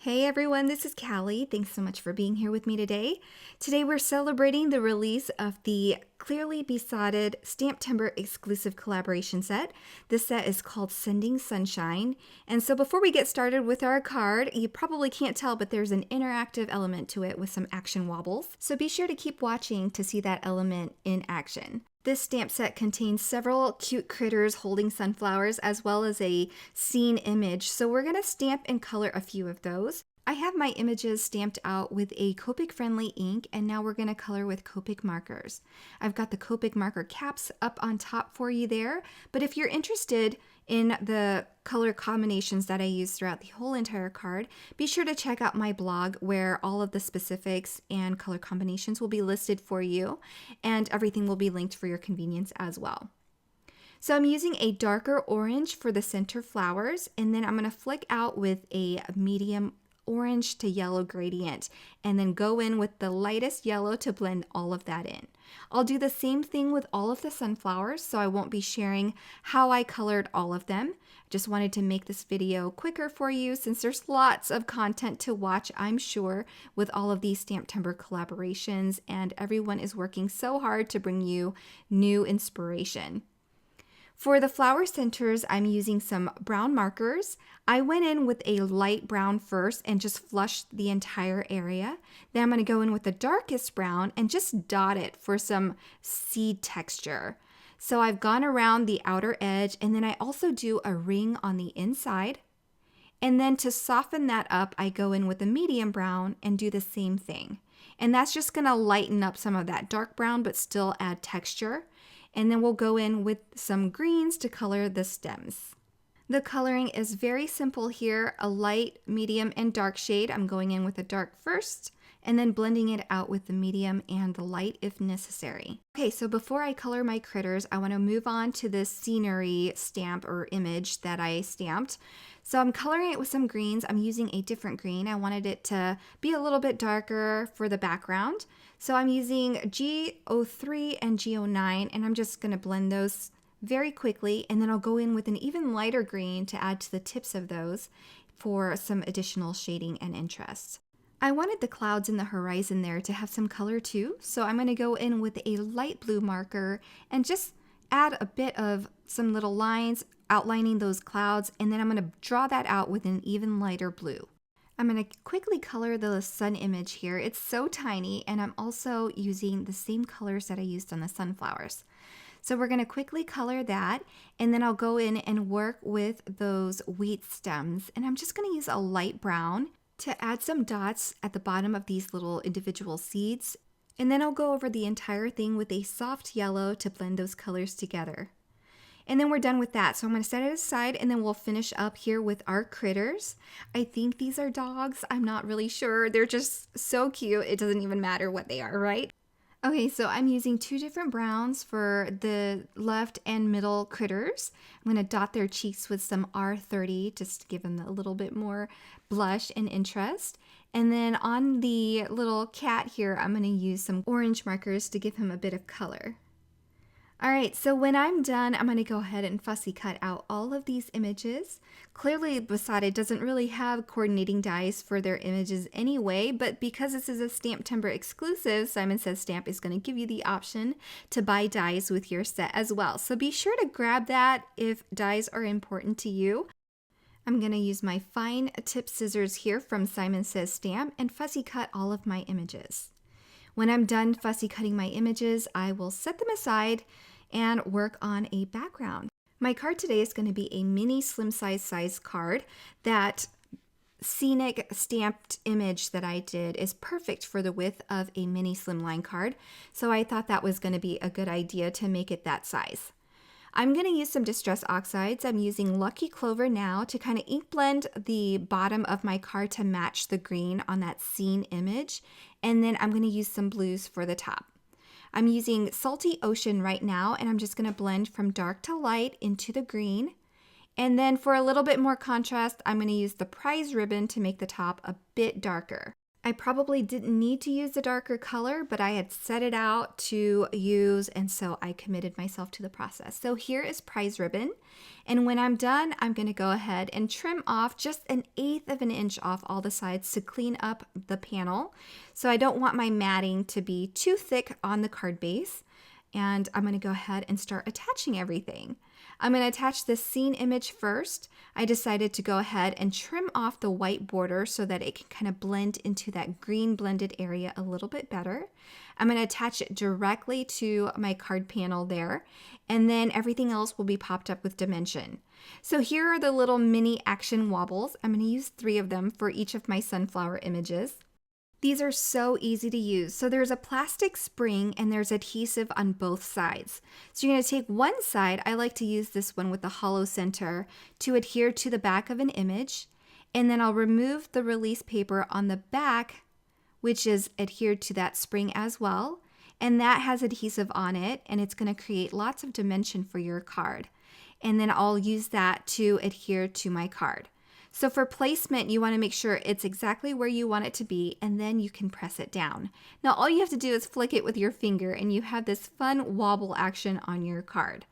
Hey everyone, this is Caly. Thanks so much for being here with me today. Today we're celebrating the release of the Clearly Besotted STAMPtember exclusive collaboration set. This set is called Sending Sunshine. And so before we get started with our card, you probably can't tell, but there's an interactive element to it with some action wobbles. So be sure to keep watching to see that element in action. This stamp set contains several cute critters holding sunflowers as well as a scene image, so we're going to stamp and color a few of those. I have my images stamped out with a Copic-friendly ink, and now we're going to color with Copic markers. I've got the Copic marker caps up on top for you there, but if you're interested in the color combinations that I use throughout the whole entire card, be sure to check out my blog where all of the specifics and color combinations will be listed for you, and everything will be linked for your convenience as well. So I'm using a darker orange for the center flowers, and then I'm going to flick out with a medium orange to yellow gradient and then go in with the lightest yellow to blend all of that in. I'll do the same thing with all of the sunflowers, so I won't be sharing how I colored all of them. I just wanted to make this video quicker for you since there's lots of content to watch, I'm sure, with all of these STAMPtember collaborations, and everyone is working so hard to bring you new inspiration. For the flower centers, I'm using some brown markers. I went in with a light brown first and just flushed the entire area. Then I'm going to go in with the darkest brown and just dot it for some seed texture. So I've gone around the outer edge, and then I also do a ring on the inside. And then to soften that up, I go in with a medium brown and do the same thing. And that's just going to lighten up some of that dark brown but still add texture. And then we'll go in with some greens to color the stems. The coloring is very simple here, a light, medium, and dark shade. I'm going in with the dark first and then blending it out with the medium and the light if necessary. Okay, so before I color my critters, I want to move on to the scenery stamp or image that I stamped. So I'm coloring it with some greens. I'm using a different green. I wanted it to be a little bit darker for the background. So I'm using G03 and G09, and I'm just going to blend those very quickly, and then I'll go in with an even lighter green to add to the tips of those for some additional shading and interest. I wanted the clouds in the horizon there to have some color too, so I'm going to go in with a light blue marker and just add a bit of some little lines outlining those clouds, and then I'm going to draw that out with an even lighter blue. I'm going to quickly color the sun image here. It's so tiny, and I'm also using the same colors that I used on the sunflowers. So we're going to quickly color that, and then I'll go in and work with those wheat stems, and I'm just going to use a light brown to add some dots at the bottom of these little individual seeds, and then I'll go over the entire thing with a soft yellow to blend those colors together. And then we're done with that. So I'm going to set it aside, and then we'll finish up here with our critters. I think these are dogs. I'm not really sure. They're just so cute. It doesn't even matter what they are, right? Okay, so I'm using two different browns for the left and middle critters. I'm going to dot their cheeks with some R30 just to give them a little bit more blush and interest. And then on the little cat here, I'm going to use some orange markers to give him a bit of color. All right, so when I'm done, I'm going to go ahead and fussy cut out all of these images. Clearly Besotted doesn't really have coordinating dies for their images anyway, but because this is a STAMPtember exclusive, Simon Says Stamp is going to give you the option to buy dies with your set as well. So be sure to grab that if dies are important to you. I'm going to use my fine tip scissors here from Simon Says Stamp and fussy cut all of my images. When I'm done fussy cutting my images, I will set them aside and work on a background. My card today is going to be a mini slim size card. That scenic stamped image that I did is perfect for the width of a mini slimline card, so I thought that was going to be a good idea to make it that size. I'm going to use some Distress Oxides. I'm using Lucky Clover now to kind of ink blend the bottom of my card to match the green on that scene image, and then I'm going to use some blues for the top. I'm using Salty Ocean right now, and I'm just going to blend from dark to light into the green. And then for a little bit more contrast, I'm going to use the Prize Ribbon to make the top a bit darker. I probably didn't need to use a darker color, but I had set it out to use, and so I committed myself to the process. So here is prize ribbon, and when I'm done, I'm going to go ahead and trim off just 1/8 of an inch off all the sides to clean up the panel. So I don't want my matting to be too thick on the card base, and I'm going to go ahead and start attaching everything. I'm going to attach this scene image first. I decided to go ahead and trim off the white border so that it can kind of blend into that green blended area a little bit better. I'm going to attach it directly to my card panel there, and then everything else will be popped up with dimension. So here are the little mini action wobbles. I'm going to use 3 of them for each of my sunflower images. These are so easy to use. So there's a plastic spring and there's adhesive on both sides. So you're going to take one side, I like to use this one with the hollow center, to adhere to the back of an image. And then I'll remove the release paper on the back, which is adhered to that spring as well. And that has adhesive on it, and it's going to create lots of dimension for your card. And then I'll use that to adhere to my card. So for placement, you want to make sure it's exactly where you want it to be, and then you can press it down. Now all you have to do is flick it with your finger and you have this fun wobble action on your card.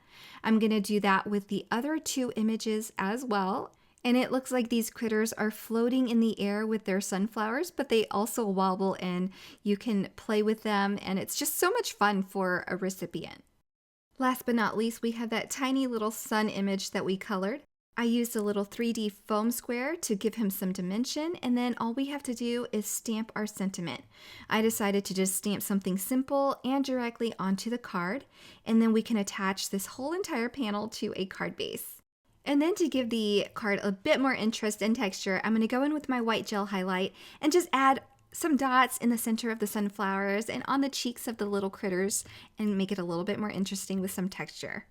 I'm going to do that with the other 2 images as well. And it looks like these critters are floating in the air with their sunflowers, but they also wobble and you can play with them, and it's just so much fun for a recipient. Last but not least, we have that tiny little sun image that we colored. I used a little 3D foam square to give him some dimension, and then all we have to do is stamp our sentiment. I decided to just stamp something simple and directly onto the card, and then we can attach this whole entire panel to a card base. And then to give the card a bit more interest and texture, I'm going to go in with my white gel highlight and just add some dots in the center of the sunflowers and on the cheeks of the little critters and make it a little bit more interesting with some texture.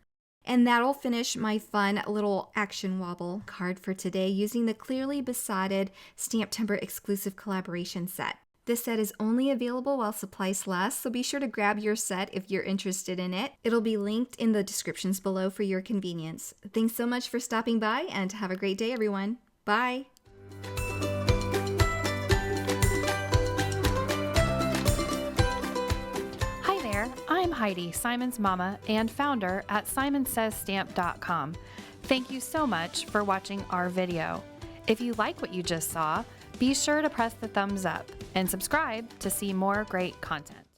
And that'll finish my fun little action wobble card for today using the Clearly Besotted STAMPtember exclusive collaboration set. This set is only available while supplies last, so be sure to grab your set if you're interested in it. It'll be linked in the descriptions below for your convenience. Thanks so much for stopping by, and have a great day, everyone. Bye! I'm Heidi, Simon's mama and founder at simonsaysstamp.com. Thank you so much for watching our video. If you like what you just saw, be sure to press the thumbs up and subscribe to see more great content.